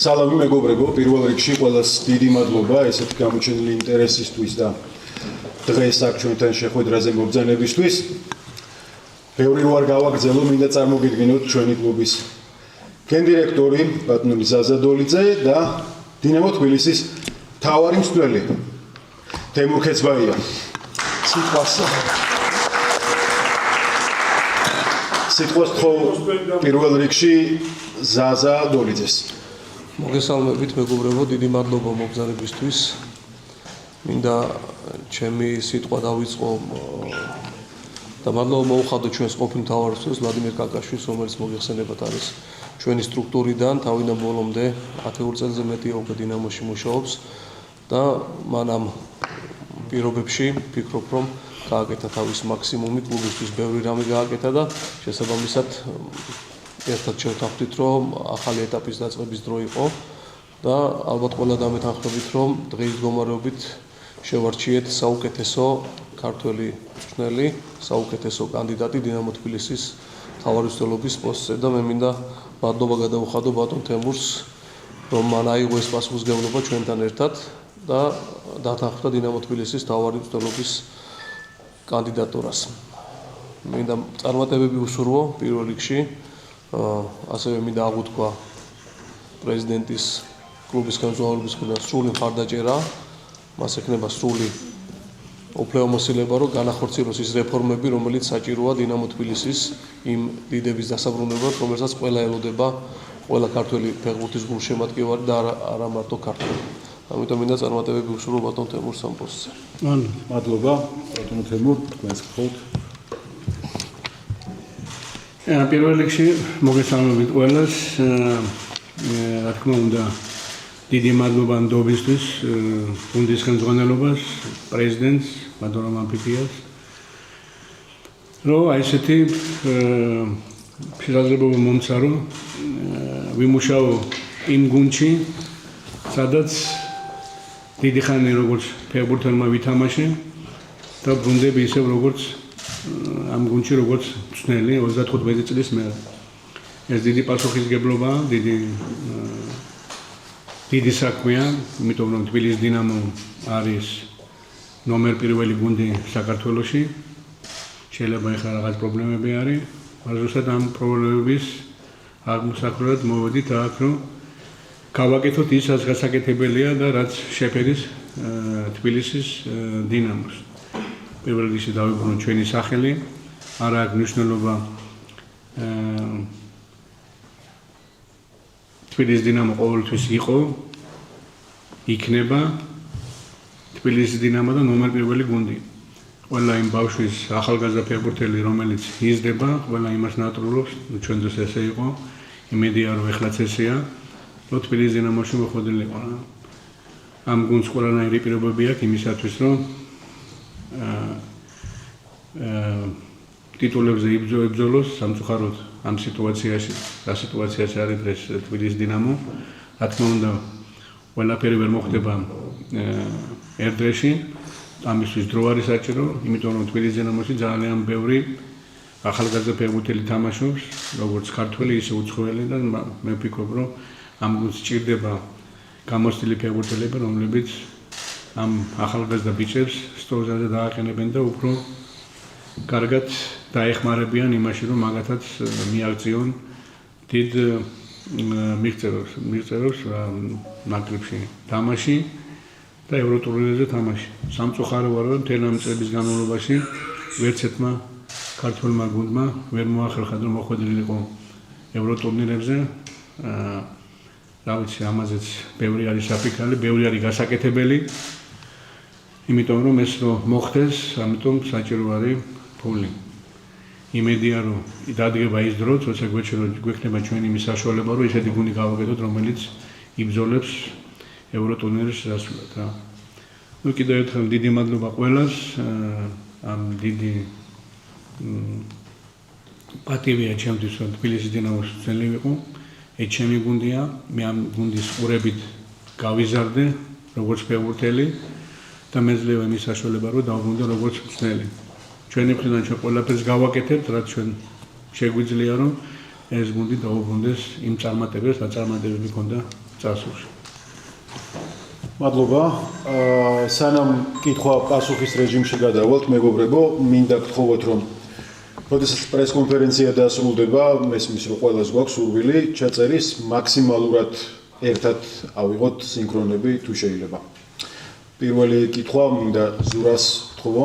სალამი მეგობრებო, პირველ რიგში ყველას დიდი მადლობა ესეთი გამოჩენილი ინტერესისთვის და დღეს აქ ჩვენთან შეხვედრაზე მობრძანებისთვის. ბევრი რო არ გავაგრძელო, მინდა წარმოგიდგინოთ ჩვენი კლუბის გენდირექტორი ბატონი ზაზა დოლიძე და დინამო თბილისის მთავარი მცვლელი თემურ ქეცბაია. სიტყვას თხოვ პირველ რიგში ზაზა დოლიძეს. მოგესალმებით მეგობრებო, დიდი მადლობა მობრძანებისთვის. მინდა ჩემი სიტყვა დავიწყო და მადლობა მოუხადო ჩვენს ყოფილ მთავარსწორს ვლადიმერ კაკაშვილს, რომელიც მოიხსენებათ არის ჩვენი სტრუქტურიდან თავიდან ბოლომდე 10 წელზე მეტი უკვე დინამოში მუშაობს და მან ამ პირობებში ვფიქრობ, რომ გააკეთა თავის მაქსიმუმი, კლუბისთვის ბევრი რამე გააკეთა და შესაბამისად ერთად შევთანხმდით, რომ ახალი ეტაპის დაწყების დრო იყო და ალბათ ყველა დამეთანხმებით, რომ დღის მდგომარეობით შევარჩიეთ საუკეთესო ქართველი მწვრთნელი, საუკეთესო კანდიდატი დინამო თბილისის მთავარი მცველობის პოსტზე და მე მინდა მადლობა გადავუხადო ბატონ თემურს, რომ მან აიღო ეს პასუხისმგებლობა ჩვენთან ერთად და დათანხმდა დინამო თბილისის მთავარი მცველობის კანდიდატურას. მინდა წარმატებები უსურვო პირველ რიგში. ასევე მინდა აღუთქვა პრეზიდენტის კლუბის ხელმძღვანელობის მხრიდან სრული მხარდაჭერა, მას ექნება სრული უფლებამოსილება, რომ განახორციელოს ის რეფორმები, რომელიც საჭიროა დინამო თბილისის იმ დიდების დასაბრუნებლად, რომელსაც ყველა ელოდება, ყველა ქართველი ფეხბურთის გულშემატკივარი და არა მარტო ქართველი. ამიტომ მინდა წარმატებები უსურვო ბატონ თემურს ამ პოსტზე. მადლობა ბატონ თემურ, თქვენს გხოლთ. პირველ რიგში მოგესალმებით ყველას. რა თქმა უნდა, დიდი მადლობა ნდობისთვის, გუნდის ხელმძღვანელობას, პრეზიდენტს, ბატონ რომან ფიფიას, რომ აი ესეთი შესაძლებლობა მომცა, რომ ვიმუშაო იმ გუნდში, სადაც დიდი ხანი როგორც ფეხბურთელმა ვითამაშე და გუნდები ისევ როგორც ამ გუნდში როგორც მწვრთნელი 35 წლის მერე. ეს დიდი პასუხისმგებლობაა, დიდი საქმეა, იმიტომ რომ თბილისის დინამო არის ნომერ პირველი გუნდი საქართველოში. შეიძლება ეხლა რაღაც პრობლემები არის, მაგრამ ზუსტად ამ პრობლემების აღმოსაქმრად მოვედით აქ, რომ გავაკეთოთ ის, რაც გასაკეთებელია და რაც შეფერდის თბილისის დინამოს. პირველ რიგში დავიბრუნოთ ჩვენი სახელი, არა აქვს მნიშვნელობა თბილისის დინამო ყოველთვის იყო, იქნება თბილისის დინამო და ნომერ პირველი გუნდი. ყველა იმ ბავშვის ახალგაზრდა ფეხბურთელი, რომელიც იზრდება, ყველა იმას ნატრულობს, ჩვენ დროს ესე იყო, იმედია რომ ეხლაც ესეა, რომ თბილისის დინამოში მოხვედრილიყო. ამ გუნდს ყველანაირი პირობები აქვს იმისათვის, რომ ტიტულებზე იბრძოლოს სამწუხაროდ ამ სიტუაციაში, რა სიტუაციაში არის დღეს თბილისის დინამო. რა თქმა უნდა, ყველაფერი ვერ მოხდება ერთ დღეში, ამისთვის დრო არის საჭირო, იმიტომ რომ თბილისის დინამოში ძალიან ბევრი ახალგაზრდა ფეხბურთელი თამაშობს, როგორც ქართველი, ისე უცხოელი და მე ვფიქრობ, რომ ამ გუნდს სჭირდება გამოცდილი ფეხბურთელები, რომლებიც ამ ახალგაზრდა ბიჭებს სტორზაზე დააყენებენ და უფრო კარგად დაეხმარებიან იმაში, რომ მაგათაც მიაღწიონ დიდ მიღწევებს ნაკრებში თამაში და ევროტურნირებზე თამაში. სამწუხაროა, რომ მთელი ამ წლების განმავლობაში ვერცერთმა ქართველმა გუნდმა ვერ მოახერხა, რომ მოხვედრილიყო ევროტურნირებზე. რა ვიცი, ამაზეც ბევრი არის საფიქრალი, ბევრი არის გასაკეთებელი. იმიტომ რომ ეს რომ მოხდეს, ამიტომ საჭირო არის ფული. იმედია რომ დადგება ის დრო, როცა გვექნება ჩვენი იმის საშუალება, რომ ისეთი გუნდი გავაკეთოთ, რომელიც იბრძოლებს ევროტურნირის დასრულად. კიდევ ერთხელ დიდი მადლობა ყველას. ამ დიდი პატივია ჩემთვის, რომ თბილისის დინამოს მცველი ვიყო. ეს ჩემი გუნდია, მე ამ გუნდის ყურებით გავიზარდე, როგორც ფეხბურთელი და მეძლევა იმის საშუალება, რომ დავბრუნდე როგორც მცველი. ჩვენი მხრიდან ჩვენ ყველაფერს გავაკეთებთ, რაც ჩვენ შეგვიძლია, რომ ეს გუნდი დაუბრუნდეს იმ წარმატებებს, რაც წარმატებები ჰქონდა წასულში. მადლობა. სანამ კითხვა პასუხის რეჟიმში გადავალთ, მეგობრებო, მინდა გთხოვოთ, რომ როდესაც პრესკონფერენცია დასრულდება, მესმის რომ ყველას გვაქვს სურვილი ჩაწერის მაქსიმალურად ერთად ავიღოთ სინქრონები თუ შეიძლება. პირველი კითხვა მინდა ზურას გთხოვო.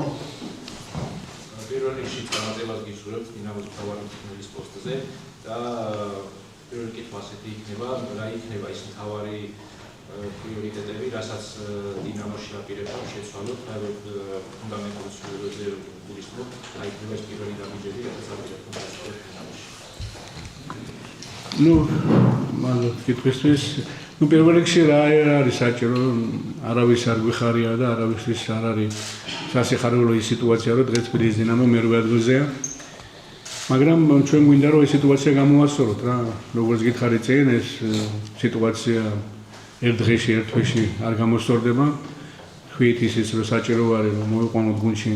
პირველ რიგში წარმატებას გისურვებთ დინამოს მთავარი მწვრთნელის პოსტზე და პირველი კითხვა ასეთი იქნება, რა იქნება ის მთავარი პრიორიტეტები, რასაც დინამოში აპირებდა შეცვალოთ, ფუნდამენტური სრულებზე გულისხმობ, რა იქნება ეს პირველი დაბიჯები, რასაც აპირებდა დინამოში. მადლობა კითხვისთვის. პირველ რიგში რა არის საჭირო, არავის არ გვიხარია და არავისთვის არ არის სასიხარულო ის სიტუაცია, რომ დღეს თბილისის დინამო მერვე ადგილზეა. მაგრამ ჩვენ გვინდა რომ ეს სიტუაცია გამოვასწოროთ რა. როგორც გითხარით წინ, ეს სიტუაცია ერთ დღეში, ერთ თვეში არ გამოსწორდება. თქვით ისიც რომ საჭირო არის რომ მოიყვანოთ გუნდში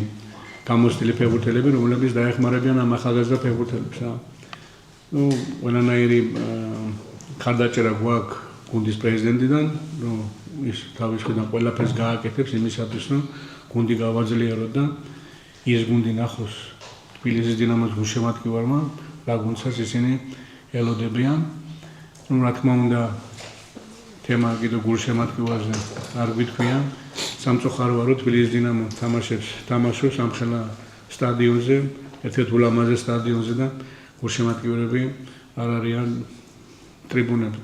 გამოცდილი ფეხბურთელები, რომლებიც დაეხმარებიან ამ ახალგაზრდა ფეხბურთელებს რა. ყველანაირი ხარდაჭერა გვაქვს გუნდის პრეზიდენტიდან, რომ ის თავის მხრიდან ყველაფერს გააკეთებს იმისათვის, რომ გუნდი გავაძლიეროთ და ის გუნდი ნახოს თბილისის დინამოს გულშემატკივარმა, რა გუნდსაც ისინი ელოდებიან. რა თქმა უნდა, თემა კიდევ გულშემატკივარზე არ გვითქვია. სამწუხაროა, რომ თბილისის დინამო თამაშობს ამხელა სტადიონზე, ერთ-ერთ ულამაზე სტადიონზე და გულშემატკივრები არ არიან ტრიბუნები.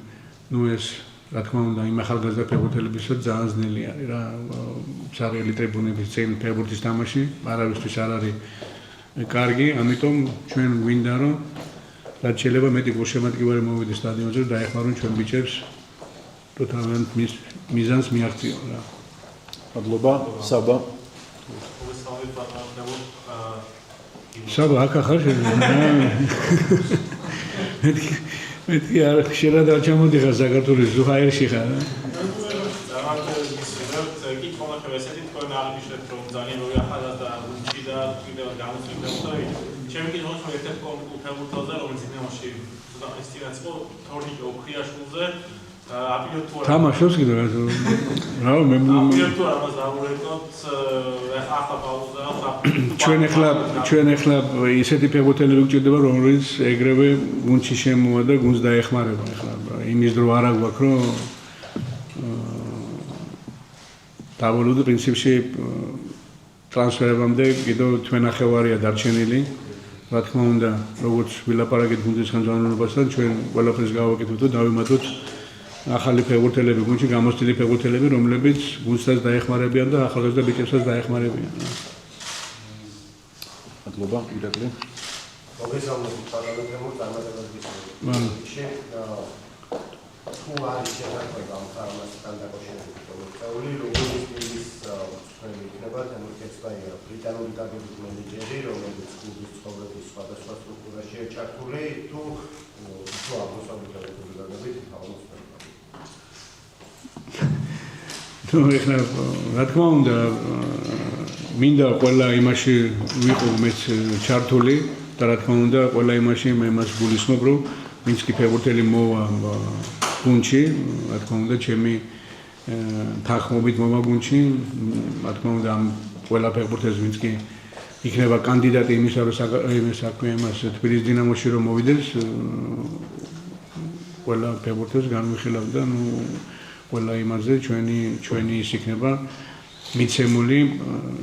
ეს რა თქმა უნდა იმ ახალგაზრდა ფეხბურთელებისაც ძალიან ძნელი არის რა. ცარიელი ტრიბუნების წინ ფეხბურთის თამაში არავისთვის არ არის კარგი, ამიტომ ჩვენ გვინდა რომ რაც შეიძლება მეტი გულშემატკივარი მოვიდეს სტადიონზე და დაეხმარონ ჩვენ ბიჭებს თუ თავიანთ მიზანს მიაღწიონ რა. მადლობა. საბა. საბა აქ ახარ მეთქი არ შეიძლება და ჩამოდიხარ საქართველოს ზუჰაერში ხარ რა. ჩემი კითხვა ერთ-ერთ ფეხბურთელზე, რომელიც დინამოში სტივენს იყო, თორნიკე ოქრიაშვილზე, აპირებთ თუ არა თამაშობს კიდევ რა მე აპირებთ თუ არა მას დავურეკოთ, ახლა პაუზა ჩვენ ახლა ისეთი ფეხბურთელები გვჭირდება, რომლებიც ეგრევე გუნდში შემოვა და გუნდს დაეხმარება ახლა. იმის დრო არა გვაქვს, რომ დავალოდო პრინციპში ტრანსფერებამდე კიდევ თვენახევარია დარჩენილი. რა თქმა უნდა, როგორც ვილაპარაკეთ გუნდის ხელმძღვანელობასთან, ჩვენ ყველაფერს გავაკეთებთ და დავიმატოთ ახალი ფეხბურთელები გუნდში, გამოცდილი ფეხბურთელები, რომლებიც გუნდსაც დაეხმარებიან და ახალგაზრდა ბიჭებსაც დაეხმარებიან. მადლობა, ირაკლი. მოგესალმებით პარლამენტარულ წარმატებას გისურვებთ. თუ არის შეფასება ამ თამაშთან დაკავშირებით, როგორც ის იქნება თემურქეცბაია, ბრიტანული დაგების მენეჯერი, რომელიც კლუბის ცხოვრების სხვადასხვა სტრუქტურაშია ჩართული, თუ აღმოსავლეთ რესპუბლიკებით ეხლა რა თქმა უნდა მინდა ყველა იმაში ვიყო მეც ჩართული და რა თქმა უნდა ყველა იმაში მე მას გულისხმობ რომ ვინც კი ფეხბურთელი მოვა გუნდში რა თქმა უნდა ჩემი თანხმობით მოვა გუნდში რა თქმა უნდა ამ ყველა ფეხბურთელს ვინც კი იქნება კანდიდატი იმისა რომ საქმე იმას თბილისის დინამოში რომ მოვიდეს ყველა ფეხბურთელს განვიხილავ და ნუ ყველა იმაზე ჩვენი ის იქნება მიცემული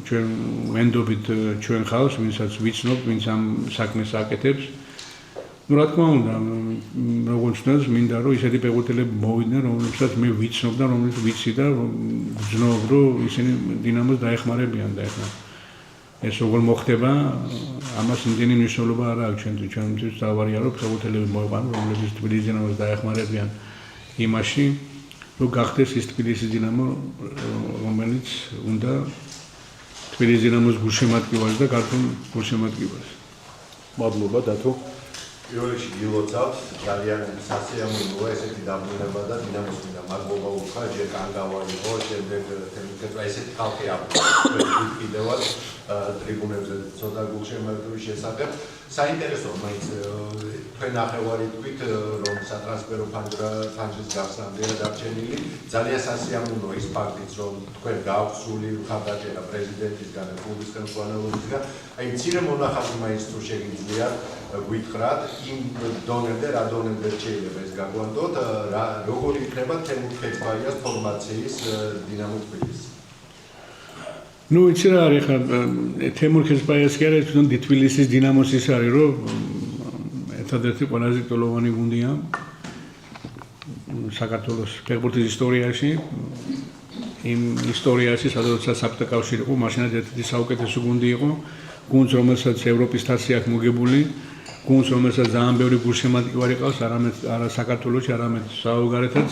ჩვენ ვენდობით ჩვენ ხავს ვინცაც ვიცნობ ვინც ამ საქმეს აკეთებს ну რა თქმა უნდა როგორც ჩნდება მინდა რომ ისეთი ფეხბურთელები მოვიდნენ რომლებსაც მე ვიცნობ და რომლებიც ვიცი და ვძნობ რომ ისინი დინამოს დაეხმარებიან და ეხლა ეს როგორ მოხდება ამას იმდენი მნიშვნელობა არ აქვს ჩვენთვის დავარია რომ ფეხბურთელები მოიყვანონ რომლებიც თბილისის დინამოს დაეხმარებიან იმაში რომ გახდეს ის თბილისის დინამო რომელიც უნდა თბილისის დინამოს გულშემატკივარს და ქართულ გულშემატკივარს მადლობა დათო პირველ რიგში გილოცავთ ძალიან სასიამოვნოა ესეთი დაბრუნება და დინამოს მინდა მადლობა უთხრა ჯერ კანგავარიყო შემდეგ თემურქეცბა ესეთი ხალხი აქვს კიდევაც ტრიბუნებზე ცოტა გულშემატკივის შესახებ საინტერესოა მაინც თქვენ ნახევარი თქვით რომ სატრანსფერო ფანჯრის გახსნამდე დარჩენილი ძალიან სასიამოვნოა ის ფაქტიც რომ თქვენ გააქვთ სრული მხარდაჭერა პრეზიდენტისგან და კლუბის ხელმძღვანელობისგან აი მცირე მონახაზი მაინც თუ შეგიძლია გვითხრათ იმ დონემდე რა დონემდე შეიძლება ეს გაგვანდოთ როგორი იქნება თემურ ქეცბაიას ფორმაციის დინამო თბილისი ну იცი რა არის ხა თემურ ქეცბაიას კი არის თვითონ თბილისის დინამოს ის არის რომ ერთადერთი ყველაზე ტოლოვანი გუნდია საქართველოს ფეხბურთის ისტორიაში იმ ისტორიაში სადაც საბჭოთა კავშირი იყო მაშინაც ერთ-ერთი საუკეთესო გუნდი იყო გუნდს რომელსაც ევროპის თასი აქვს მოგებული გუნდს რომელსაც ძალიან ბევრი გულშემატკივარი ყავს არა საქართველოში არამედ საუგარეთაც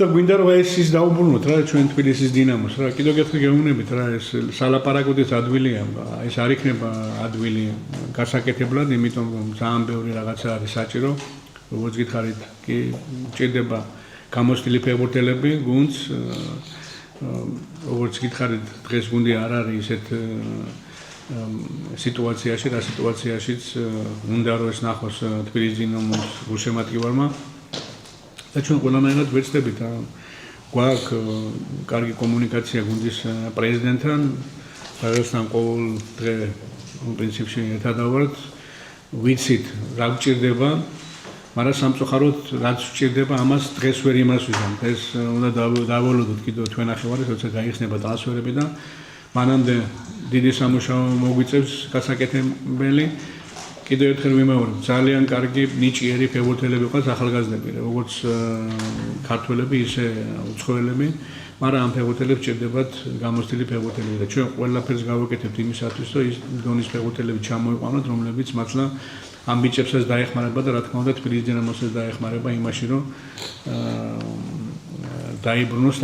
და გვინდა რომ ის დაუბრუნოთ რა ჩვენ თბილისის დინამოს რა კიდევ ერთხელ გეუბნებით რა ეს სალაპარაკოდეს ადვილია ეს არ იქნება ადვილი გასაკეთებლად იმიტომ რომ ძალიან ბევრი რაღაცა არის საჭირო როგორც გითხარით კი ჭირდება გამოცდილი ფეხბურთელები გუნდს როგორც გითხარით დღეს გუნდი არ არის ისეთ სიტუაციაში რა სიტუაციაშიც უნდა რომ ეს ნახოს თბილისის დინამოს გულშემატკივარმა და ჩვენ ყველანაირად ვეცდებით გვაქვს კარგი კომუნიკაცია გუნდის პრეზიდენტთან რაღაცთან ყოველ დღე პრინციპში ერთად ვართ ვიცით რა გჭირდება მაგრამ სამწუხაროდ რაც გჭირდება ამას დღეს ვერ იმას ვიზამთ ეს უნდა დავალოდოთ კიდევ თქვენ ნახევარი როცა გაიხსნება ტრანსფერები და მანამდე დიდი სამუშაო მოგვიწევს გასაკეთებელი კიდევ ერთხელ ვიმეორებ ძალიან კარგი ნიჭიერი ფეხბურთელები ყავს ახალგაზრდები როგორც ქართველები ისე უცხოელები მაგრამ ამ ფეხბურთელებს ჭირდებათ გამოცდილი ფეხბურთელები და ჩვენ ყველაფერს გავაკეთებთ იმისათვის რომ ის დონის ფეხბურთელები ჩამოიყვანოთ რომლებიც მართლა ამ ბიჭებსაც დაეხმარება და რა თქმა უნდა თბილისის დინამოსაც დაეხმარება იმაში რომ დაიბრუნოს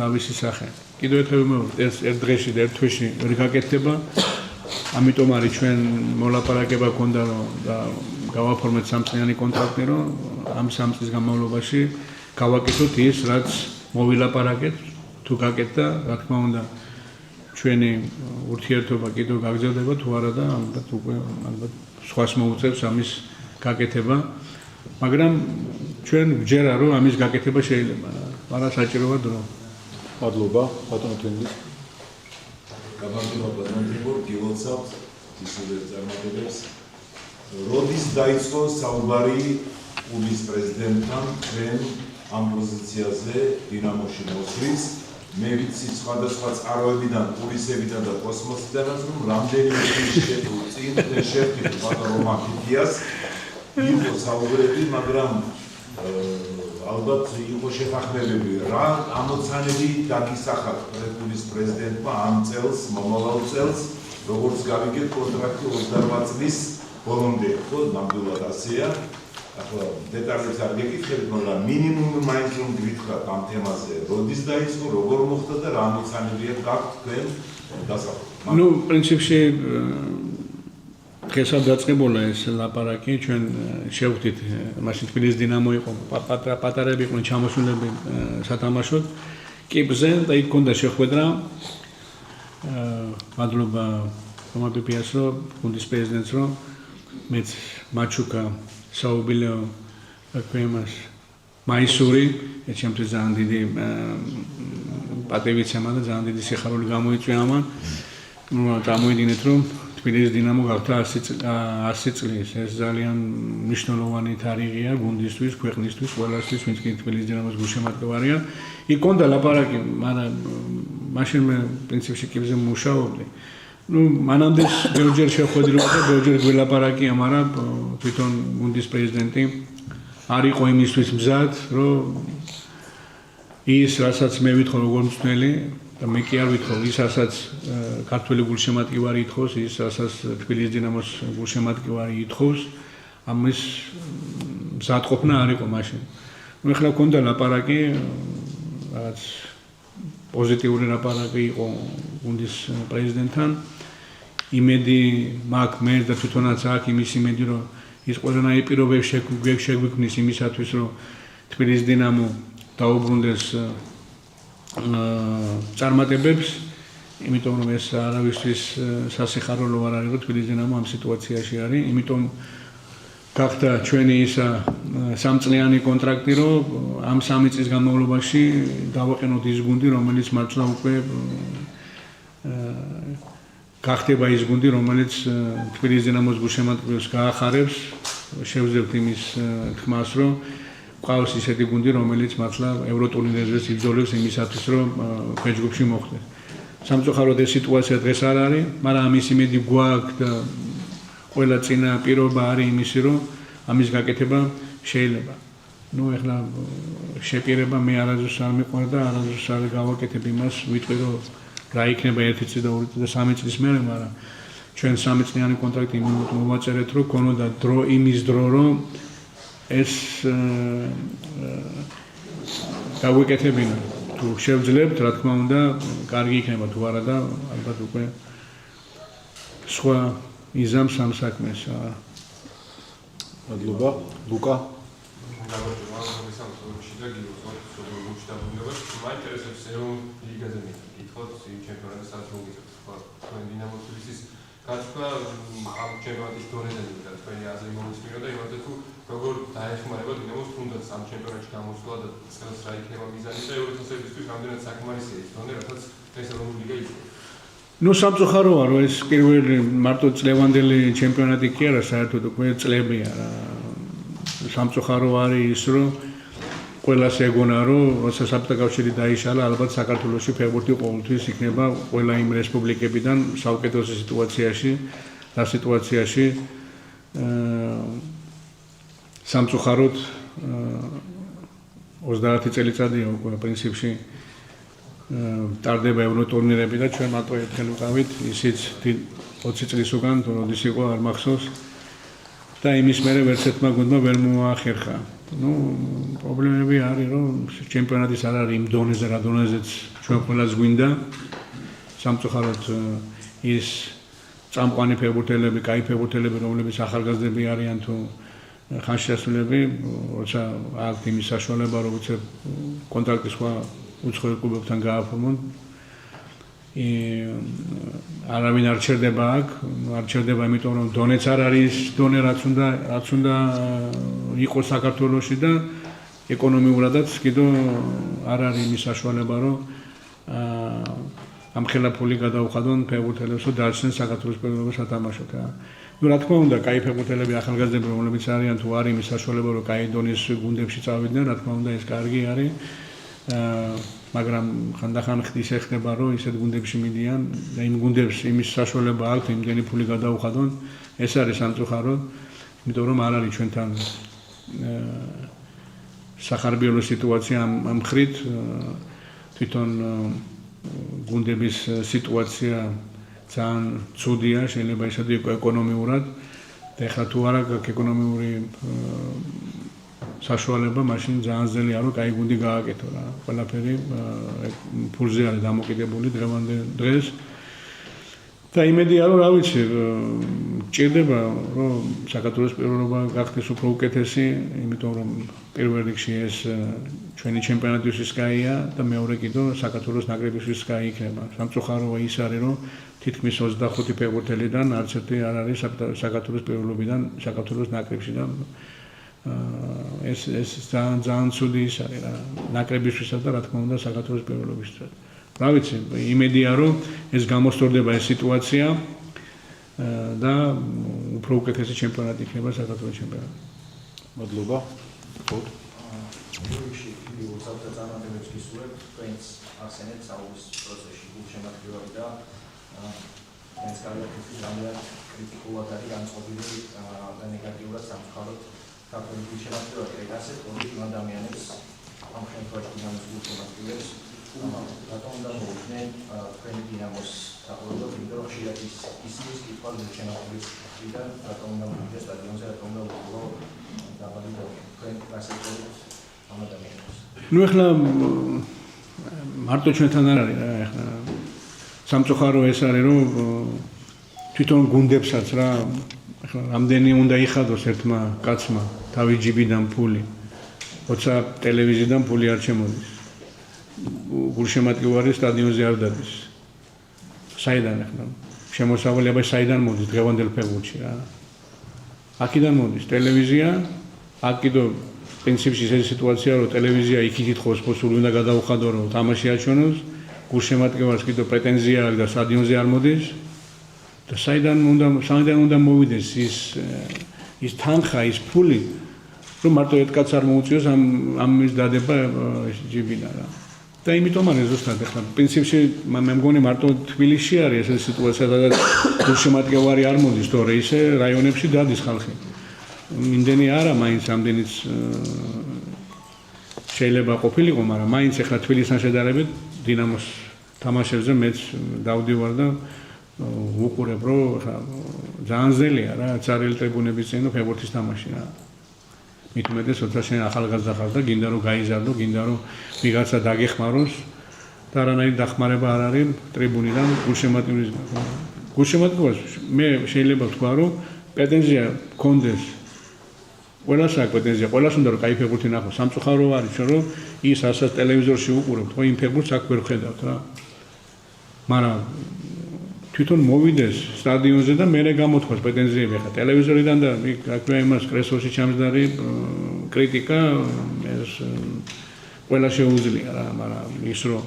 თავისი სახე კიდევ ერთხელ ვიმეორებ ეს ერთ დღეში და ერთ თვეში ვერ გაკეთდება ამიტომ არის ჩვენ მოლაპარაკება გქონდა რომ გავაფორმეთ სამწლიანი კონტრაქტი რომ ამ 3 წლის განმავლობაში გავაკეთოთ ის რაც მოვილაპარაკეთ თუ გაკეთდა რა თქმა უნდა ჩვენი ურთიერთობა კიდევ გაგრძელდება თუ არა და ალბათ უკვე სხვას მოუწევს ამის გაკეთება მაგრამ ჩვენ ვჯერა რომ ამის გაკეთება შეიძლება მაგრამ საჭიროა დრო მადლობა ბატონო თენგის გამარჯობა ბატონო გილოცავთ ისევე წარმატებებს როდის დაიწყო საუბარი კლუბის პრეზიდენტთან ჩვენ ამ პოზიციაზე დინამოში მოსვლის მე ვიცი სხვადასხვა წყაროებიდან პულისებიდან და კოსმოსიდანაც რომ რამდენიმე წინ შეხვდით ბატონ რომაკიდიას იყო საუბრები მაგრამ ალბათ იყო შეხახნებები რა ამოცანები დაგისახათ კლუბის პრეზიდენტმა ამ წელს მომავალ წელს როგორც გავიგეთ კონტრაქტი 28 წლის ბოლომდე ხო ნამდვილად ასეა ახლა დეტალებს არ გეკითხებით მაგრამ მინიმუმ მაინც რომ გითხრათ ამ თემაზე როდის დაიწყო როგორ მოხდა და რა ამოცანებია გაქვთ თქვენ დასაწყისად ну პრინციპში დღესაც დაწყებულა ეს ლაპარაკი ჩვენ შევხვდით მაშინ თბილისის დინამო იყო პატარები იყვნენ ჩამოსულები სათამაშოდ კიბზე და იქ ქონდა შეხვედრა მადლობა რომაბიპიას რომ გუნდის პრეზიდენტს რომ მეც მაჩუკა საუბილეო აკვემას მაისური ეჩემთვის ძალიან დიდი პატივიცემა და ძალიან დიდი სიხარული გამოიწვია ამან წამოიდინეთ რომ თბილისის დინამო გახდა 100 წლის ეს ძალიან მნიშვნელოვანი თარიღია გუნდისთვის ქვეყნისთვის ყველასთვის ვინც კი თბილისის დინამოს გულშემატკივარია იქ კონდა ლაპარაკი მაგრამ მაშინ მე პრინციპში კიბზე მუშაობდი ну მანამდე ბევრჯერ შეხვედრილა და ბევრჯერ გველაპარაკია მაგრამ თვითონ გუნდის პრეზიდენტი არ იყო იმისთვის მზად რომ ის რასაც მე ვითხოვ როგორ მწვნელი და მე კი არ ვითხოვ ის რასაც ქართველი გულშემატკივარი ითხოვს ის რასაც თბილისის დინამოს გულშემატკივარი ითხოვს ამის მზადყოფნა არ იყო მაშინ ну ეხლა გქონდა ლაპარაკი რაც პოზიტიური ლაპარაკი იყო გუნდის პრეზიდენტთან იმედი მაქვს მე და თვითონაც აქვს იმის იმედი რომ ის ყველანაირი პირობები შეგვიქმნის იმისათვის რომ თბილისის დინამო დაუბრუნდეს წარმატებებს იმიტომ რომ ეს არავისთვის სასიხარულო არ არის, რომ თბილისის დინამო ამ სიტუაციაში არის, იმიტომ გახდა ჩვენი ისა სამწლიანი კონტრაქტი, რომ ამ 3 წლის განმავლობაში დავაყენოთ ის გუნდი, რომელიც მართლა უკვე გახდება ის გუნდი, რომელიც თბილისის დინამოს გულშემატკივრებს გაახარებს, შევძლებთ იმის თქმას, რომ ყავს ისეთი გუნდი, რომელიც მართლა ევროტურნირებზე იბრძოლებს იმისათვის, რომ ქვეჯგუფში მოხვდეს. სამწუხაროდ ეს სიტუაცია დღეს არ არის, მაგრამ ამის იმედი გვაქვს და ყველა წინა პირობა არის იმისი, რომ ამის გაკეთება შეიძლება. ნუ ეხლა შეპირება მე არასდროს არ მიყვარდა, არასდროს არ გავაკეთებ იმას, ვიტყვი რომ რა იქნება 1 წელი და 2 წელი და 3 წლის მერე, მაგრამ ჩვენ 3 წლიანი კონტრაქტი მოვაწერეთ, რომ ქონოდა დრო იმის დრო, რომ ეს გავაკეთებინა. თუ შევძლებთ, რა თქმა უნდა, კარგი იქნება თუ არა და ალბათ უკვე სხვა იზამს ამ საქმეს. მადლობა. ლუკა. მაინტერესებს ეროვნულ ლიგაზე მიკითხოთ ჩემპიონატის საერთაშორისო თქვენ დინამო თბილისის გაწვა ამ ჩემპიონატის დონეზე და თქვენი აზრი მომისმინო და იმაზე თუ როგორ დაეხმარება დინამოს თუნდაც ამ ჩემპიონატში გამოსვლა და წელს რა იქნება მიზანი და ევროთასებისთვის რამდენად საკმარისია ის დონე, რასაც ეს ეროვნული ლიგა იძლევა. ნუ სამწუხაროა, რომ ეს პირველი მარტო წლევანდელი ჩემპიონატი კი არა, საერთოდ უკვე წლებია რა. სამწუხარო არის ის, რომ ყველას ეგონა, რომ როცა საბჭოთა კავშირი დაიშალა, ალბათ საქართველოში ფეხბურთი ყოველთვის იქნება ყველა იმ რესპუბლიკებიდან საუკეთესო სიტუაციაში, რა სიტუაციაში სამწუხაროდ 30 წელიწადია უკვე პრინციპში ტარდება ევროტურნირები და ჩვენ მარტო ერთხელ ვიყავით, ისიც 20 წლის უკან, როდის იყო არ მახსოვს და იმის მერე ვერც ერთმა გუნდმა ვერ მოახერხა. ნუ პრობლემები არის, რომ ჩემპიონატის არ არის იმ დონეზე, რა დონეზეც ჩვენ ყველას გვინდა. სამწუხაროდ ის წამყვანი ფეხბურთელები, კაი ფეხბურთელები, რომლებიც ახალგაზრდები არიან თუ ხანშესულები, როცა აქვთ იმის საშუალება, რომ უცებ კონტრაქტი სხვა უცხოელ კლუბებთან გააფორმონ. არავინ არ ჩერდება აქ, არ ჩერდება, იმიტომ რომ დონეც არ არის დონე, რაც უნდა იყოს საქართველოში და ეკონომიურადაც კიდევ არ არის იმის საშუალება, რომ ამხელა ფული გადაუხადონ ფეხბურთელებს, რომ დარჩნენ საქართველოს პირველობას სათამაშოდ. ნუ რა თქმა უნდა, კაი ფეხბურთელები, ახალგაზრდები, რომლებიც არიან, თუ არის იმის საშუალება, რომ კაი დონის გუნდებში წავიდნენ, რა თქმა უნდა, ეს კარგი არის. მაგრამ ხანდახან ისე ხდება, რომ ისეთ გუნდებში მიდიან და იმ გუნდებს იმის საშუალება აქვთ, იმდენი ფული გადაუხადონ, ეს არის სამწუხაროდ, იმიტომ რომ არ არის ჩვენთან სახარბიელო სიტუაცია ამ ხრით, თვითონ გუნდების სიტუაცია ძალიან ცუდია, შეიძლება ისეთი იყოს ეკონომიურად და ეხლა თუ არა გაქვს ეკონომიური საშუალება, მაშინ ძალიან ძნელია, რომ კაი გუნდი გააკეთო რა. ყველაფერი ფულზე არის დამოკიდებული დღეს. და იმედია, რომ რა ვიცი, ჭირდება, რომ საქართველოს პირველობა გახდეს უფრო უკეთესი, იმიტომ რომ პირველ რიგში ეს ჩვენი ჩემპიონატისთვის კაია და მეორე კიდევ საქართველოს ნაკრებისთვის კაი იქნება. სამწუხაროა ის არის, რომ თითქმის 25 ფეხბურთელიდან არც ერთი არ არის საქართველოს პირველობიდან საქართველოს ნაკრებში და ეს ძალიან ცუდი ის არის რა ნაკრებისთვისაც და რა თქმა უნდა საქართველოს პირველობისთვისაც. რა ვიცი, იმედია რომ ეს გამოსწორდება ეს სიტუაცია და უფრო უკეთესი ჩემპიონატი იქნება საქართველოს ჩემპიონატი. მადლობა. ჯგუფში უცებთა წარმატებებს გისურვებთ, თქვენს ახსენეთ საუბრის პროცესში გულშემატკივარი და თქვენს კარიერაში რამდენად კრიტიკულად არის განწყობილი და ნეგატიურად სამწუხაროდ საქართველოს გულშემატკივარი და ასეთ კონკრეტულ ადამიანებს ამ შემთხვევაში დინამოს გულშემატკივრებს რატომ უნდა მოუხდნენ თქვენი დინამოს საყურებლად, იმიტომ რომ ხშირად ისმის კითხვა გულშემატკივრის მხრიდან რატომ უნდა მოუხდეს სტადიონზე, რატომ უნდა უყურო დაბალი დონე თქვენ გასაგებთ ამ ადამიანებს. ნუ ეხლა მარტო ჩვენთან არ არის რა ეხლა სამწუხარო ეს არის რომ თვითონ გუნდებსაც რა ეხლა რამდენი უნდა იხადოს ერთმა კაცმა თავის ჯიბიდან ფული როცა ტელევიზიიდან ფული არ შემოდის გულშემატკივარი სტადიონზე არ დადის საიდან ახლა შემოსავალი აბა საიდან მოდის დღევანდელ ფეხბურთში რა. აქედან მოდის ტელევიზია, აქ კიდევ პრინციპში ეს სიტუაცია რომ ტელევიზია იქით ითხოვს ფოსული უნდა გადაუხადო რომ თამაში აჩვენოს, გულშემატკივარს კიდევ პრეტენზია აქვს და სტადიონზე არ მოდის და საიდან უნდა მოვიდეს ის თანხა, ის ფული რომ მარტო ერთ კაცს არ მოუწიოს ამის დადება ჯიბიდან რა. და იმიტომ არის ზუსტად ახლა პრინციპში მე მგონი მარტო თბილისში არის ეს სიტუაცია და გულშემატკივარი არ მოდის თორე ისე რაიონებში დადის ხალხი. იმდენი არა მაინც ამდენიც შეიძლება ყოფილიყო, მაგრამ მაინც ახლა თბილისთან შედარებით დინამოს თამაშებზე მეც დავდივარ და ვუყურებ რომ ძალიან ძნელია რა წარიელ ტრიბუნების წინ ფეხბურთის თამაში რა. მით უმეტეს როცა შენ ახალგაზრდა ხარ და გინდა რომ გაიზარდო, გინდა რომ ვიღაცა დაგეხმაროს და არანაირი დახმარება არ არის ტრიბუნიდან გულშემატკივრისგან. გულშემატკივარს მე შეიძლება ვთქვა რომ პრეტენზია გქონდეს ყველას აქვს პრეტენზია, ყველას უნდა რომ კაი ფეხბურთი ნახოს. სამწუხარო არის რომ ის ასაც ტელევიზორში უყურებთ, ხო იმ ფეხბურთს აქ ვერ ხედავთ რა. მაგრამ თვითონ მოვიდეს სტადიონზე და მერე გამოთქვას პრეტენზიები ხა ტელევიზორიდან და აქვე იმას კრესოში ჩამსდარი კრიტიკა ეს ყველა შეუძლია რა, მაგრამ ის რომ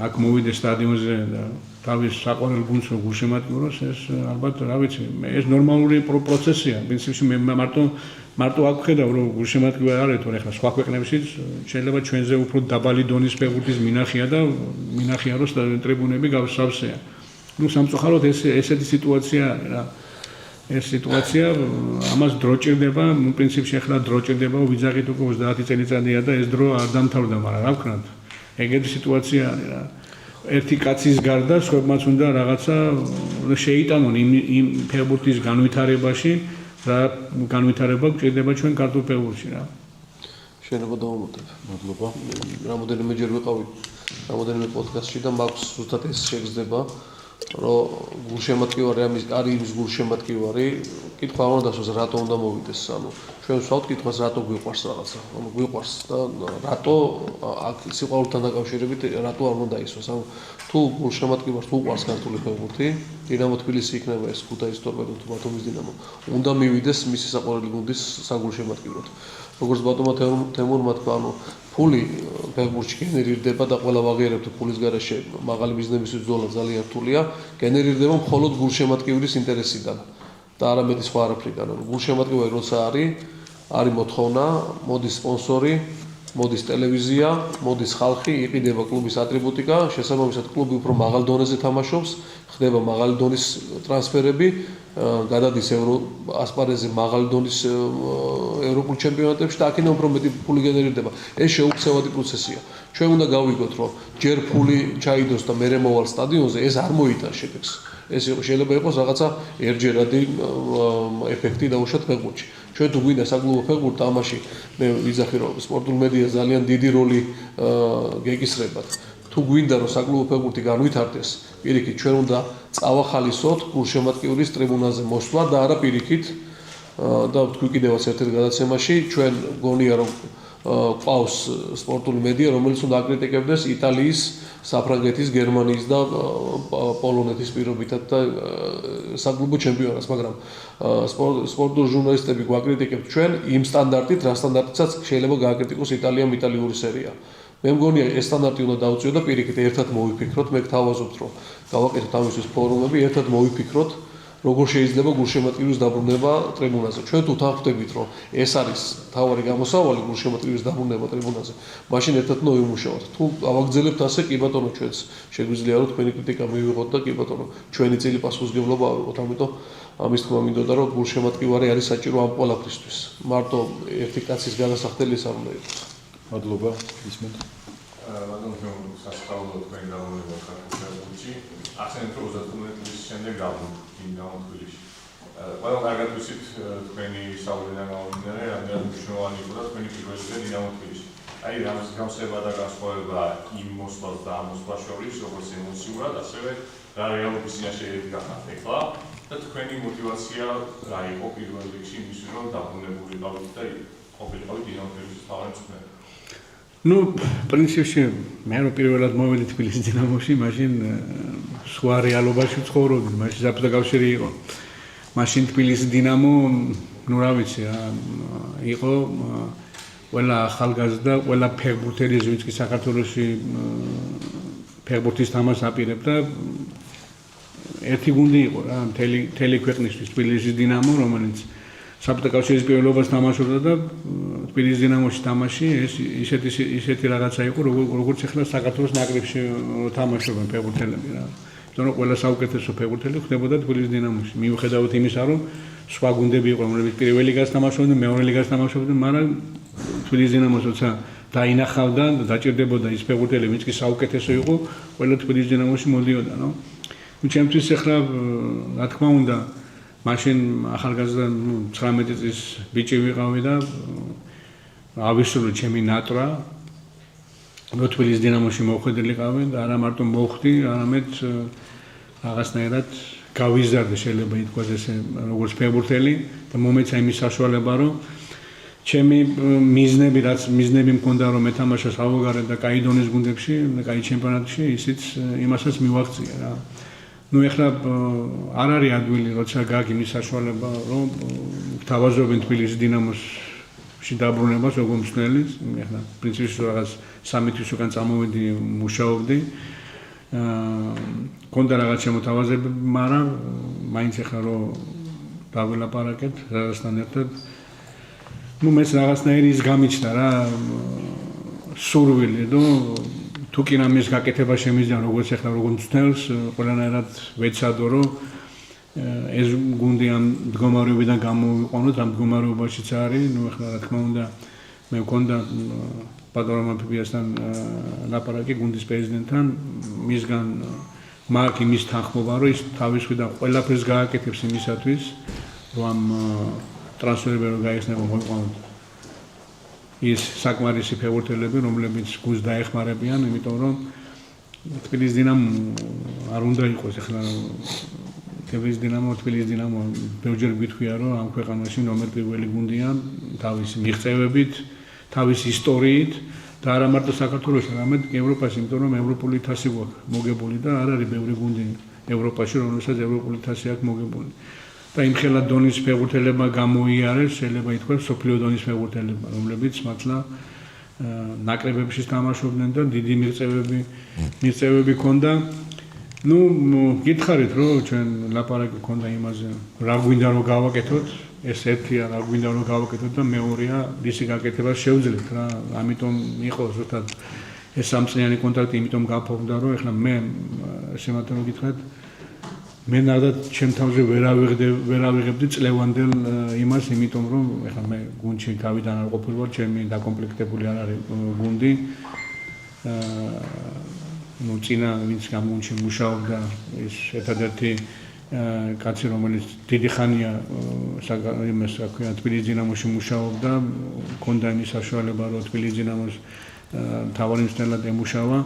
აქ მოვიდეს სტადიონზე და თავის საყვარელ გუნდს რომ გულშემატკივროს ეს ალბათ რა ვიცი ეს ნორმალური პროცესია პრინციპში მე მარტო აქ ხედავ რომ გულშემატკივარი არის თორე ხა სხვა ქვეყნებშიც შეიძლება ჩვენზე უფრო დაბალი დონის ფეხბურთის მინახია და მინახია რომ ტრიბუნები გავსავსეა. Ну, სამწუხაროდ ესეთი სიტუაცია არის რა. ეს სიტუაცია ამას დრო ჭირდება, ну, პრინციპში ახლა დრო ჭირდება, ვიძახით უკვე 30 წელიწადია და ეს დრო არ დამთავრდა, მაგრამ რა ვქნათ? ეგეთი სიტუაცია არის რა. ერთი კაცის გარდა სხვებმაც უნდა რაღაცა შეიტანონ იმ ფეხბურთის განვითარებაში, რა განვითარება გვჭირდება ჩვენ ქართულ ფეხბურთში რა. შეიძლება დავამატებ. მადლობა. რამოდენიმეჯერ ვიყავით რამოდენიმე პოდკასტში და მაქვს ზუსტად ეს შეგრძნება. რომ გულშემატკივარი არის იმის გულშემატკივარი, კითხვა არ უნდა დასვას რატო უნდა მოვიდეს, ანუ ჩვენ ვსვავთ კითხვას რატო გვიყვარს რაღაცა, ანუ გვიყვარს და რატო აქ სიყვარულთან დაკავშირებით რატო არ უნდა ისვას, ანუ თუ გულშემატკივარს თუ უყვარს ქართული ფეხბურთი, დინამო თბილისი იქნება ეს ქუთაისის ტორპედო თუ ბათუმის დინამო, უნდა მივიდეს მისი საყვარელი გუნდის საგულშემატკივროდ. როგორც ბატონმა თემურმა თქვა, ანუ ფული ფეხბურთში გენერირდება და ყველა ვაღიარებთ ფულის გარეშე მაღალი ბიზნესის ბრძოლა ძალიან რთულია, გენერირდება მხოლოდ გულშემატკივრის ინტერესიდან და არამედ სხვა არაფრიდან. გულშემატკივარი როცა არის მოთხოვნა, მოდის სპონსორი, მოდის ტელევიზია, მოდის ხალხი, იყიდება კლუბის ატრიბუტიკა, შესაბამისად კლუბი უფრო მაღალ დონეზე თამაშობს, ხდება მაღალი დონის ტრანსფერები, გადადის ასპარეზზე მაღალი დონის ევროპულ ჩემპიონატებში და აქედან უფრო მეტი ფული გენერირდება. ეს შეუქცევადი პროცესია. ჩვენ უნდა გავიგოთ, რომ ჯერ ფული ჩაიდოს და მერე მოვალ სტადიონზე, ეს არ მოიტანს შედეგს. ეს შეიძლება იყოს რაღაცა ერთჯერადი ეფექტი დაუშვათ ფეხბურთში. ჩვენ თუ გვინდა საკლუბო ფეხბურთი თამაში, მე ვიძახი რომ სპორტულ მედია ძალიან დიდი როლი გეკისრებათ. თუ გვინდა რომ საკლუბო ფეხბურთი განვითარდეს, პირიქით ჩვენ უნდა წავახალისოთ გულშემატკივრის ტრიბუნაზე მოსვლა და არა პირიქით და თქვი კიდევაც ერთ-ერთ გადაცემაში ჩვენ გონია რომ ყავს სპორტული მედია, რომელიც უნდა აკრიტიკებდეს იტალიის, საფრანგეთის, გერმანიის და პოლონეთის პირობითად და საკლუბო ჩემპიონატს, მაგრამ სპორტული ჟურნალისტები გვაკრიტიკებთ ჩვენ იმ სტანდარტით, რა სტანდარტითაც შეიძლება გააკრიტიკოს იტალიამ იტალიური სერია. მე მგონია ეს სტანდარტი უნდა დავუწიოთ და პირიქით ერთად მოვიფიქროთ, მე გთავაზობთ რომ გავაკეთოთ ამისთვის ფორუმები, ერთად მოვიფიქროთ როგორ შეიძლება გულშემატკივრის დაბრუნება ტრიბუნაზე. ჩვენ თუ თანხმდებით, რომ ეს არის თავარი გამოსავალი გულშემატკივრის დაბრუნება ტრიბუნაზე, მაშინ ერთად უნდა ვიმუშაოთ. თუ ავაგრძელებთ ასე, კი ბატონო, ჩვენც შეგვიძლია რომ თქვენი კრიტიკა მივიღოთ და კი ბატონო, ჩვენი წილი პასუხისმგებლობა ავიღოთ. ამიტომ ამის თქმა მინდოდა რომ გულშემატკივარი არის საჭირო ამ ყველაფრისთვის. მარტო ერთი კაცის გადასახდელი არ უნდა იყოს. მადლობა, ისმენთ. ბატონო, სასწავლო თქვენი დაბრუნება ქართულ ფეხბურთში. ახსენეთ რომ 35 წლის შემდეგ გავუდგინე თბილისში. ყველა კარგად ვიცით თქვენი საუბრიდან გამომდინარე, რამდენად მნიშვნელოვანი იყო და თქვენი პირველი ვიზიტი დინამო თბილისში. აი ამას გამოსება და განსხვავება იმ მოსვლას და ამ მოსვლას შორის, როგორც ემოციურად, ასევე რა რეალობის წინაშე გახართ ეხლა და თქვენი мотиваცია რა იყო პირველ რიგში იმის რომ დაბრუნებულიყავით და ყოფილიყავით დინამო თბილისის თავარი მწვრთნელი. ну, პრინციპში მე რო პირველად მოვედი თბილისის დინამოში, მაშინ სხვა რეალობაში ცხოვრობდი, მაშინ საბჭოთა კავშირი იყო. მაშინ თბილისის დინამო, ну, რა ვიცი რა, იყო ყველა ახალგაზრდა, ყველა ფეხბურთელი, ვინც კი საქართველოში ფეხბურთის თამაშს აპირებდა, ერთი გუნდი იყო რა, მთელი ქვეყნისთვის თბილისის დინამო, რომელიც საბჭოთა კავშირის პირველობას თამაშობდა და თბილისის დინამოში თამაში ეს ისეთი რაღაცა იყო, როგორც ახლა საქართველოს ნაკრებში თამაშობენ ფეხბურთელები რა. იმიტომ რომ ყველა საუკეთესო ფეხბურთელი ხდებოდა თბილისის დინამოში. მიუხედავად იმისა, რომ სხვა გუნდები იყო, რომლებიც პირველ ლიგას თამაშობდნენ, მეორე ლიგას თამაშობდნენ, მაგრამ თბილისის დინამოს როცა დაინახავდა და დაჭირდებოდა ის ფეხბურთელი, ვინც კი საუკეთესო იყო, ყველა თბილისის დინამოში მოდიოდა, ნო. ჩემთვის ახლა რა თქმა უნდა მაშინ ახალგაზრდა 19 წლის ბიჭი ვიყავი და ავისურვე ჩემი ნატრა თბილისის დინამოში მოხვედრილიყავი და არა მარტო მოვხვდი, არამედ რაღაცნაირად გავიზარდე შეიძლება ითქვას ესე როგორც ფეხბურთელი და მომეცა იმის საშუალება რომ ჩემი მიზნები მქონდა რომ მეთამაშა საზღვარგარეთ და კაი დონის გუნდებში, კაი ჩემპიონატში, ისიც იმასაც მივაღწია რა. ну ეხლა არ არის ადვილი როცა გაგი მის საშუალება რომ თავაზობენ თბილისის დინამოსში დაბრუნებას როგორ მსვლელი ეხლა პრინციპში რაღაც 3 თვის უკან წამოვედი მუშაობდი კონდა რაღაც შემოთავაზები მაგრამ მაინც ეხლა რომ დავილაპარაკეთ რაღაცთან ერთად ну მეც რაღაცნაირი ის გამიჩნდა რა სურვილი რომ თუ კი რამის გაკეთება შემიძლია როგორც ახლა როგორც მცდელს ყველანაირად ვეცადო რომ ეს გუნდი ამ მდგომარეობიდან გამოვიყვანოთ ამ მდგომარეობაშიც არის ну ახლა რა თქმა უნდა მე მქონდა პატრონა ფიბიასთან ლაპარაკი გუნდის პრეზიდენტთან მისგან მაქვს იმის თანხმობა რომ ის თავისვიდან ყველაფერს გააკეთებს იმისათვის რომ ამ ტრანსფერები რომ გაიხსნება მოიყვანოთ ის საკმარისი ფეხბურთელები, რომლებიც გუნდს დაეხმარებიან, იმიტომ რომ თბილისის დინამო არ უნდა იყოს ახლა თბილისის დინამო ბევრჯერ გითქვია რომ ამ ქვეყანაში ნომერ პირველი გუნდია თავისი მიღწევებით, თავისი ისტორიით და არა მარტო საქართველოში, არამედ ევროპაში, იმიტომ რომ ევროპული თასი გვაქვს მოგებული და არ არის ბევრი გუნდი ევროპაში, რომელსაც ევროპული თასი აქვს მოგებული. და იმხელა დონის ფეხბურთელებმა გამოიარეს, შეიძლება ითქვას, სოფლიო დონის ფეხბურთელებმა, რომლებიც მართლა ნაკრებებში თამაშობდნენ და დიდი მიღწევები ჰქონდა. ну, გითხარით, რომ ჩვენ ლაპარაკი ჰქონდა იმაზე, რა გვინდა რომ გავაკეთოთ, ეს ერთია, რა გვინდა რომ გავაკეთოთ და მეორეა, ისი გაკეთება შევძლებთ რა. ამიტომ იყო ზუსტად ეს სამწლიანი კონტრაქტი, იმიტომ გაფორმდა, რომ ეხლა მე შემათან გითხრათ მე ნადად ჩემ თავზე ვერ ავიღებდი წლევანდელ იმას, იმიტომ რომ ეხლა მე გუნდში თავიდან არ ყოფილი ვარ, ჩემი დაკომპლექტებული არ არის გუნდი. ну წინა ვინც გუნდში მუშაობდა, ის ერთადერთი კაცი, რომელიც დიდი ხანია იმას რა ქვია, თბილისის დინამოში მუშაობდა, მქონდა იმის საშუალება, რომ თბილისის დინამოს მთავარი მწვრთნელად ემუშავა.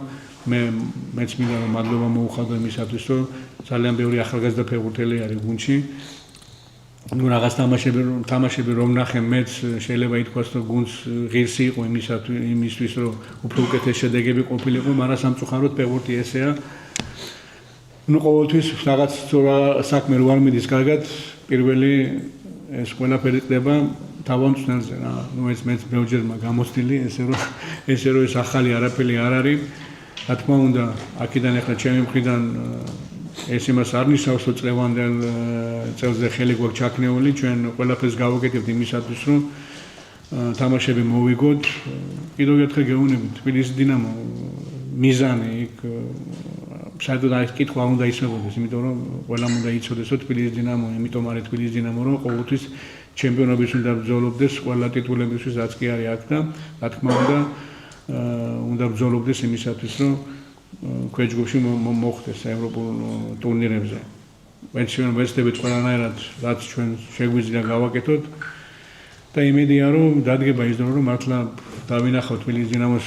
მეც მინდა რომ მადლობა მოუხადო იმისათვის, რომ ძალიან ბევრი ახალგაზრდა ფეხბურთელი არის გუნდში. ну რაღაც თამაშები რომ ნახე, მეც შეიძლება ითქვას, რომ გუნდს ღირსი იყო იმისთვის, რომ უფრო უკეთეს შედეგები ყოფილიყო, მაგრამ სამწუხაროდ ფეხბურთი ესეა. ну ყოველთვის რაღაც საქმე რო არ მიდის კარგად, პირველი ეს ყველაფერი ხდება თავად მწვრთნელზე რა. ну ეს მეც ბევრჯერ გამოცდილი, ესე რომ ეს ახალი არაფერი არ არის. რა თქმა უნდა, აქედან ახლა ჩემი მხრიდან ეს იმას არ ნიშნავს, რომ წლევანდელ წელზე ხელი გვაქვს ჩაქნეული, ჩვენ ყველაფერს გავაკეთებთ იმისათვის, რომ თამაშები მოვიგოთ. კიდევ ერთხელ გეუბნებით, თბილისის დინამო მიზანი იქ საერთოდ აი კითხვა არ უნდა ისმებოდეს, იმიტომ რომ ყველამ უნდა იცოდეს, რომ თბილისის დინამო, იმიტომ არის თბილისის დინამო, რომ ყოველთვის ჩემპიონობის უნდა ბრძოლობდეს, ყველა ტიტულებისთვის რაც კი არის აქ და რა თქმა უნდა ბრძოლობდეს იმისათვის, რომ ქვეჯგუფში მოხვდეს ევროპულ ტურნირებზე. ჩვენ ვეცდებით ყველანაირად, რაც ჩვენ შეგვიძლია გავაკეთოთ და იმედია, რომ დადგება ის დრო, რომ მართლა დავინახავთ თბილისის დინამოს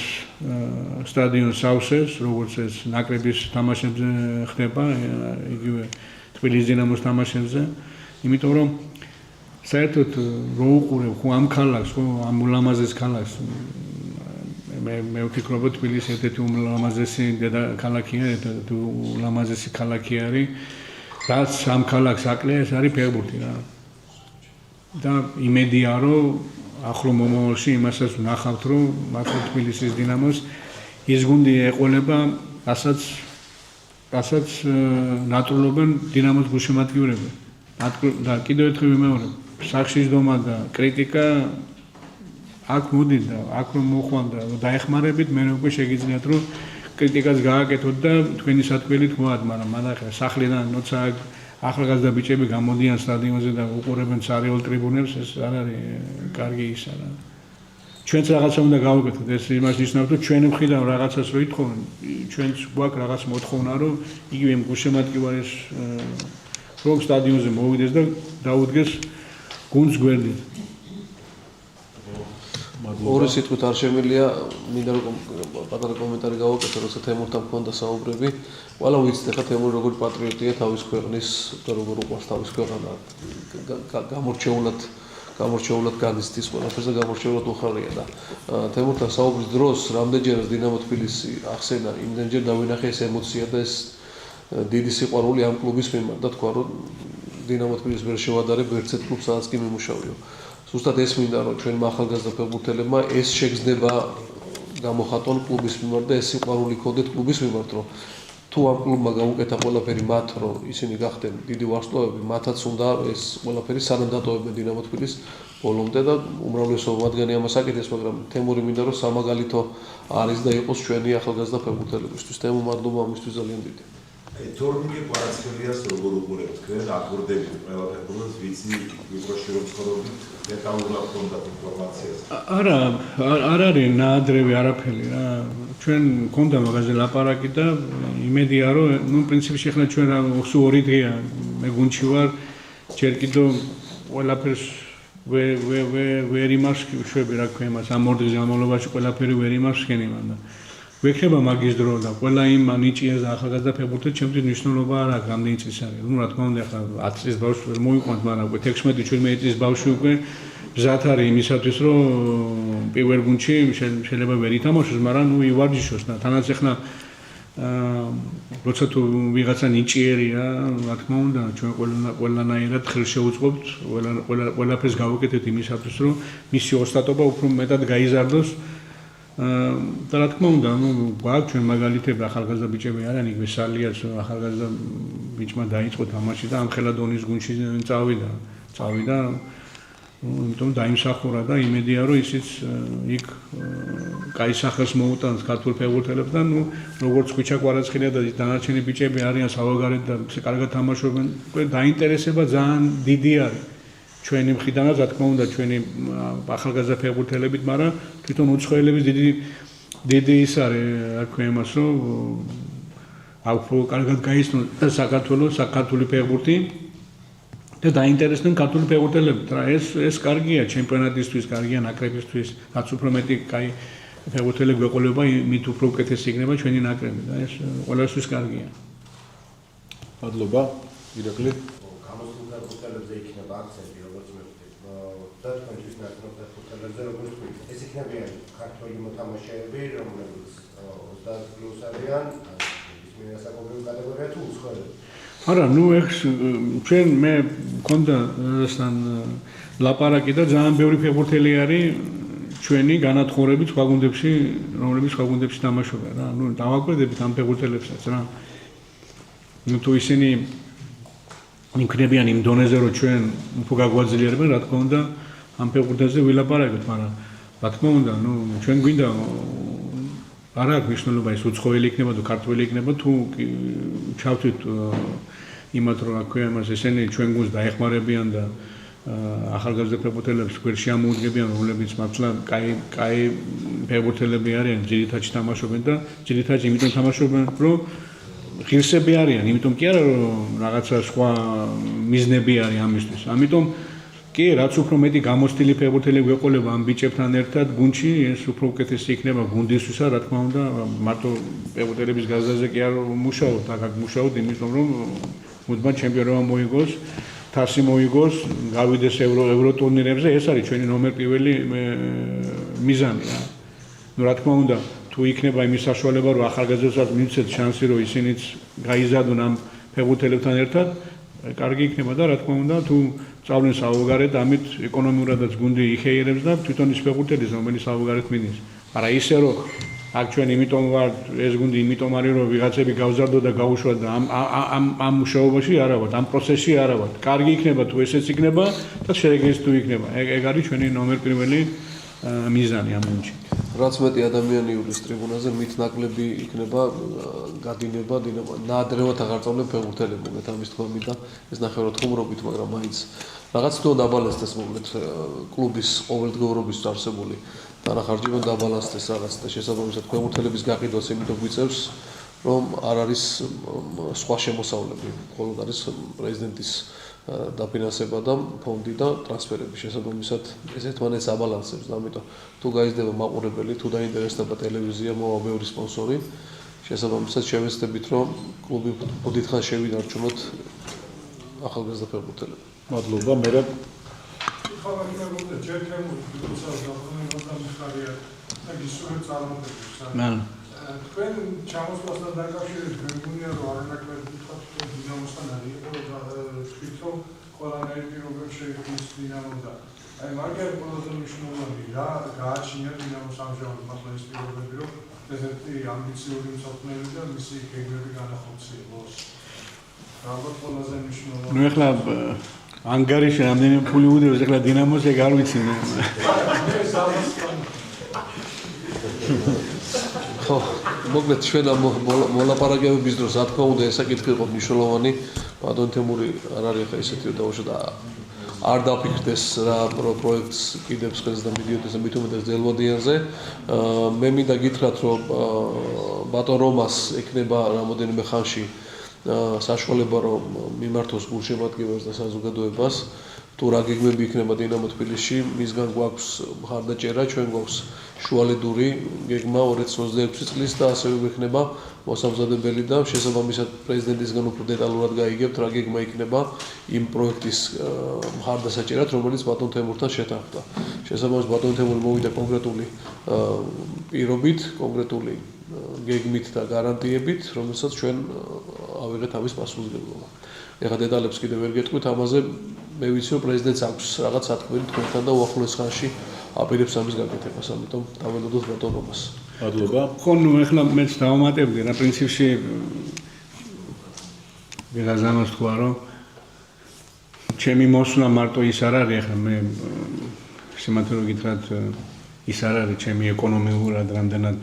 სტადიონს სავსეს, როგორც ეს ნაკრების თამაშებზე ხდება, იგივე თბილისის დინამოს თამაშებზე, იმიტომ რომ საერთოდ რო უყურებ ხო ამ ქალაქს, ხო ამ ულამაზეს ქალაქს მე ვფიქრობ, თბილისი ერთ-ერთი ულამაზესი დედაქალაქია, ერთ-ერთი ულამაზესი ქალაქი არის. რაც ამ ქალაქს აკლია, ეს არის ფეხბურთი რა. და იმედია, რომ ახლო მომავალში იმასაც ვნახავთ, რომ მართლა თბილისის დინამოს ის გუნდი ეყოლება, რასაც ნატრულობენ დინამოს გულშემატკივრები. და კიდევ ერთხელ ვიმეორებ, სახშისდომა და კრიტიკა აქ მოდიდა, აქ რომ მოხვანდა, დაეხმარებით, მე უკვე შეგიძლიათ, რომ კრიტიკას გააკეთოთ და თქვენი სათქმელი თქვათ, მაგრამ მანახე სახლიდან როცა ახალგაზრდა ბიჭები გამოდიან სტადიონზე და უყურებენ ცარიულ ტრიბუნებს, ეს არ არის კარგი ისა რა. ჩვენც რაღაცა უნდა გავაკეთოთ, ეს იმას ნიშნავს, რომ ჩვენი მხრიდან რაღაცას რო ითხოვენ, ჩვენც გვაქვს რაღაც მოთხოვნა, რომ იგივე გულშემატკივარის რომ სტადიონზე მოვიდეს და დაუდგეს გუნდს გვერდით. ორი სიტყვით არ შემიძლია, მინდა რომ პატარა კომენტარი გავაკეთო, როცა თემურთან მქონდა საუბრები. ყველა ვიცით, ახლა თემური როგორი პატრიოტია თავის ქვეყნის და როგორ უყვარს თავის ქვეყანა. გამორჩეულად განიცდის ყველაფერს და გამორჩეულად უხარია და თემურთან საუბრის დროს რამდენჯერაც დინამო თბილისი ახსენა, იმდენჯერ დავინახე ეს ემოცია და ეს დიდი სიყვარული ამ კლუბის მიმართ და თქვა, რომ დინამო თბილისს ვერ შევადარებ ერთ კლუბს, სადაც კი მიმუშავეო. ზუსტად ეს მინდა, რომ ჩვენმა ახალგაზრდა ფეხბურთელებმა ეს შეგრძნება გამოხატონ კლუბის მიმართ და ეს სიყვარული ქონდეთ კლუბის მიმართ, რომ თუ ამ კლუბმა გაუკეთა ყველაფერი მათ, რომ ისინი გახდნენ დიდი ვარსკვლავები, მათაც უნდა ეს ყველაფერი სანამ დატოვებენ დინამო თბილისს ბოლომდე და უმრავლესობა მათგანი ამას აკეთეს, მაგრამ თემური მინდა, რომ სამაგალითო არის და იყოს ჩვენი ახალგაზრდა ფეხბურთელებისთვის. თემო, მადლობა ამისთვის ძალიან დიდი. თორნიკე კვარაცხელიას როგორ უყურებთ თქვენ? აკვირდებით ყველა ფეხბურთელს, ვიცი ვიბროში რომ ცხოვრობთ, დეტალურად გქონდათ ინფორმაციას. არა, არ არის ნაადრევი არაფერი რა. ჩვენ მქონდა მაგაზე ლაპარაკი და იმედია, რომ ნუ პრინციპში ახლა ჩვენ რა ორი დღეა მე გუნდში ვარ, ჯერ კიდევ ყველაფერს ვერ იმარს შვები რა ქვია მას, ამ ორ დღის განმავლობაში ყველაფერი ვერ იმარს ხენიმან და ვექნება მაგის დრო და ყველა იმ ნიჭიეს და ახალგაზრდა ფეხბურთელს ჩემთვის მნიშვნელობა არ აქვს, რამდენი წლის არის. ნუ რა თქმა უნდა, ახლა 10 წლის ბავშვი ვერ მოიყვანთ, მაგრამ უკვე 16-17 წლის ბავშვი უკვე მზად არის იმისათვის, რომ პირველ გუნდში შეიძლება ვერ ითამაშოს, მაგრამ ნუ ივარჯიშოს და თანაც ახლა როცა თუ ვიღაცა ნიჭიერია, რა თქმა უნდა, ჩვენ ყველანაირად ხელს შევუწყობთ, ყველაფერს გავუკეთებთ იმისათვის, რომ მისი ოსტატობა უფრო მეტად გაიზარდოს. და რა თქმა უნდა, გვაქვს ჩვენ მაგალითები, ახალგაზრდა ბიჭები არიან, იგივე სალიაც ახალგაზრდა ბიჭმა დაიწყო თამაში და ამხელა დონის გუნდში წავიდა, იმიტომ დაიმსახურა და იმედია, რომ ისიც იქ კაი სახელს მოუტანს ქართულ ფეხბურთელებს და როგორც ხვიჩა კვარაცხელია და დანარჩენი ბიჭები არიან სავაგარეთ და კარგად თამაშობენ, უკვე დაინტერესება ძალიან დიდი არის. ჩვენი მხრიდანაც, რა თქმა უნდა, ჩვენი ახალგაზრდა ფეხბურთელებით, მაგრამ თვითონ უცხოელების დიდი ის არის, რა ქვია იმას, რომ უფრო კარგად გაიცნონ საქართველოს ფეხბურთი და დაინტერესდნენ ქართული ფეხბურთელებით. რა ეს კარგია ჩემპიონატისთვის, კარგია ნაკრებისთვის, რაც უფრო მეტი კაი ფეხბურთელები გვეყოლება, მით უფრო უკეთესი იქნება ჩვენი ნაკრები და ეს ყველასთვის კარგია. მადლობა, ირაკლი. ფეხბურთელებზე იქნება აქცენტი, როგორც მე ვთქვი. და თქვენთვის ნაკრებ ფეხბურთელებზე როგორც ვთქვი, ეს იქნებიან ქართველი მოთამაშეები, რომლებიც 30 პლუს არიან, ის მიასაკობრივი კატეგორია თუ უცხოელები. არა, ნუ ეს ჩვენ მე მქონდა ესთან ლაპარაკი და ძალიან ბევრი ფეხბურთელი არის ჩვენი განათხრებით სხვა გუნდებში, რომლებიც სხვა გუნდებში თამაშობენ რა. ნუ დავაკვირდებით ამ ფეხბურთელებსაც რა. ნუ თუ ისინი იქნებიან იმ დონეზე, რომ ჩვენ უფრო გაგვაძლიერებენ, რა თქმა უნდა, ამ ფეხბურთელზე ვილაპარაკებთ, მაგრამ რა თქმა უნდა, ნუ ჩვენ გვინდა არ აქვს მნიშვნელობა ის უცხოელი იქნება თუ ქართველი იქნება, თუ ჩავთვით იმათ რომ რა ქვია იმას, ესენი ჩვენ გუნდს დაეხმარებიან და ახალგაზრდა ფეხბურთელებს გვერდში ამოუდგებიან, რომლებიც მართლა კაი ფეხბურთელები არიან, ძირითადში თამაშობენ და ძირითადში იმიტომ თამაშობენ, რომ ღირსები არიან, იმიტომ კი არა რომ რაღაცა სხვა მიზნები არის ამისთვის. ამიტომ კი, რაც უფრო მეტი გამოცდილი ფეხბურთელი გვეყოლება ამ ბიჭებთან ერთად გუნდში, ეს უფრო უკეთესი იქნება გუნდისთვისა, რა თქმა უნდა, მარტო ფეხბურთელების გაზრდაზე კი არ მუშაობთ, აქ მუშაობთ იმიტომ რომ მუდმივ ჩემპიონობა მოიგოს, თასი მოიგოს, გავიდეს ევრო ტურნირებზე, ეს არის ჩვენი ნომერ პირველი მიზანი რა. ნუ რა თქმა უნდა, თუ იქნება იმის საშუალება, რომ ახალგაზრდასაც მივცეთ შანსი, რომ ისინიც გაიზარდონ ამ ფეხბურთელებთან ერთად, კარგი იქნება და რა თქმა უნდა, თუ წავლენ საუბარეთ, ამით ეკონომიურადაც გუნდი იხეირებს და თვითონ ის ფეხბურთელის, რომელიც საუბარეთ მიდის. მაგრამ ისე რომ აქ ჩვენ იმიტომ ვარ ეს გუნდი იმიტომ არის რომ ვიღაცები გავზარდო და გაუშვათ და ამ მუშაობაში არა ვართ, ამ პროცესში არა ვართ. კარგი იქნება თუ ესეც იქნება და შედეგიც თუ იქნება. ეგ არის ჩვენი ნომერ პირველი მიზანი ამ გუნდში. რაც მეტი ადამიანი იulis ტრიბუნაზე, მით ნაკლები იქნება გადინება, ნაადრევად აღარ წავლენ ფეხბურთელები, მოგეთ ამის თქმა მინდა ეს ნახევრად ხუმრობით, მაგრამ მაინც რაღაც თქო დაბალანსდეს მოგეთ კლუბის ყოველდღიურობის არსებული დანახარჯება დაბალანსდეს რაღაც და შესაბამისად ფეხბურთელების გაყიდვას იმიტომ გვიწევს, რომ არ არის სხვა შემოსავლები, მხოლოდ არის პრეზიდენტის დაფინანსება და ფონდი და ტრანსფერები შესაბამისად ეს ერთმანეთს აბალანსებს და ამიტომ თუ გაიზრდება მაყურებელი, თუ დაინტერესდება ტელევიზია, მოვა ბევრი სპონსორი, შესაბამისად შევეცდებით რომ კლუბი დიდხანს შევინარჩუნოთ ახალგაზრდა ფეხბურთელები. მადლობა, მერე თქვენ ჩამოსვლასთან დაკავშირებით მე მგონია რომ არანაკლებ ვთქვათ დინამოსთან არის თვითონ ყველანაირ პირობებს შეიქმნის დინამო და აი მაგარი ყველაზე მნიშვნელოვანი რა გააჩნია დინამოს ამჟამად მართლა ის პირობები რომ ესეთი ამბიციური მსოფლმელი და მისი გეგმები განახორციელოს. ალბათ ყველაზე მნიშვნელოვანი. ნუ ეხლა ანგარიში რამდენი ფული უდევს ეხლა დინამოს ეგ არ ვიცი მე. ხო, მოგეთ ჩვენ ამ მოლაპარაკებების დროს რა თქმა უნდა ეს საკითხი იყო მნიშვნელოვანი. ბატონ თემური არ არის ახლა ისეთი დაუშვათ არ დაფიქრდეს რა პროექტს კიდევ ხელს და მიდიოდეს და მით უმეტეს დელვადიანზე. მე მინდა გითხრათ რომ ბატონ რომას ექნება რამოდენიმე ხანში საშუალება რომ მიმართოს გულშემატკივარს და საზოგადოებას თუ რა გეგმები იქნება დინამო თბილისში მისგან გვაქვს მხარდაჭერა ჩვენ გვაქვს შუალედური გეგმა 2026 წლის და ასევე გვექნება მოსამზადებელი და შესაბამისად პრეზიდენტისგან უფრო დეტალურად გაიგებთ რა გეგმა იქნება იმ პროექტის მხარდასაჭერად რომელიც ბატონ თემურთან შეთანხმდა. შესაბამისად ბატონ თემური მოვიდა კონკრეტული პირობით, კონკრეტული გეგმით და გარანტიებით, რომელსაც ჩვენ ავიღეთ ამის პასუხისმგებლობა. ეხლა დეტალებს კიდევ ვერ გეტყვით ამაზე, მე ვიცი რომ პრეზიდენტს აქვს რაღაც სათქმელი თქვენთან და უახლოეს ხანში აპირებს ამის გაკეთებას, ამიტომ დაველოდოთ ბატონ რომას. მადლობა. ხო, ნუ ეხლა მეც დავამატებდი რა პრინციპში ვიღაცამას თქვა რომ ჩემი მოსვლა მარტო ის არ არის, ეხლა მე შემიძლია რომ გითხრათ ის არ არის ჩემი ეკონომიურად რამდენად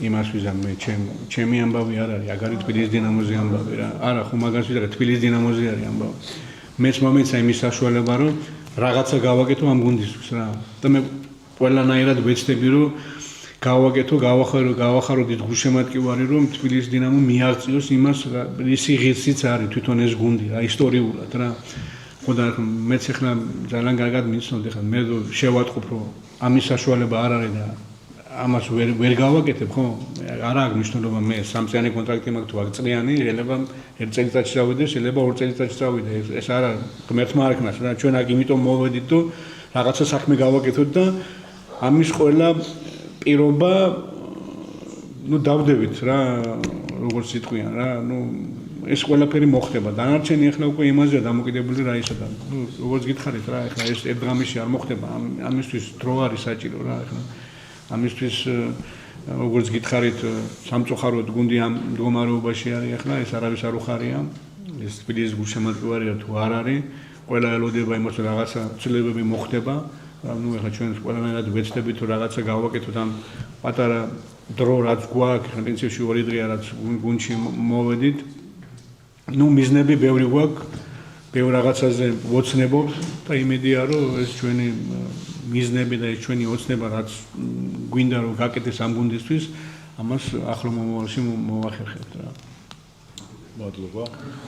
იმას ვიზამ მე ჩემი ამბავი არ არის, აგარი თბილისის დინამოზე ამბავი რა. არა, ხო მაგას ვიზარ, თბილისის დინამოზე არის ამბავი. მეც მომეცა იმის საშუალება რომ რაღაცა გავაკეთო ამ გუნდისთვის რა. და მე ყველანაირად ვეცდები რომ გავახარო დიდ გულშემატკივარი რომ თბილისის დინამო მიაღწიოს იმას ისი ღირსიც არის თვითონ ეს გუნდი რა ისტორიულად რა. ხო და მეც ახლა ძალიან კარგად მიცნობ ახლა მე შევატყობ რომ ამის საშუალება არ არის და ამას ვერ გავაკეთებ ხო? არ აქვს მნიშვნელობა მე 3 წლიანი კონტრაქტი მაქვს თუ 8 წლიანი, შეიძლება 1 წელიწადში წავიდე, შეიძლება 2 წელიწადში წავიდე. ეს არა ღმერთმა არ იქნას რა. ჩვენ აქ იმიტომ მოვედით თუ რაღაცა საქმე გავაკეთოთ და ამის ყველა პირობა ნუ დავდებით რა, როგორც სიტყვიან რა. ნუ ეს ყველაფერი მოხდება. დანარჩენი ახლა უკვე იმაზეა დამოკიდებული რა ისა და ნუ როგორც გითხარით რა, ახლა ეს ერთ დღამში არ მოხდება. ამისთვის დრო არის საჭირო რა ახლა. ამისთვის როგორც გითხარით სამწუხაროდ გუნდი ამ მდგომარეობაში არის ახლა ეს არავის არ უხარია ეს თბილისის გულშემატკივარია თუ არ არის ყველა ელოდება იმას რომ რაღაცა ცვლილებები მოხდება ნუ ახლა ჩვენ ყველანაირად ვეცდებით რომ რაღაცა გავაკეთოთ ამ პატარა დრო რაც გვაქვს პრინციპში 2 დღეა რაც გუნდში მოვედით ნუ მიზნები ბევრი გვაქვს ბევრ რაღაცაზე ვოცნებობთ და იმედია რომ ეს ჩვენი მიზნები და ეს ჩვენი ოცნება რაც გვინდა რომ გაკეთდეს ამ გუნდისთვის ამას ახლო მომავალში მოვახერხებთ რა. მადლობა.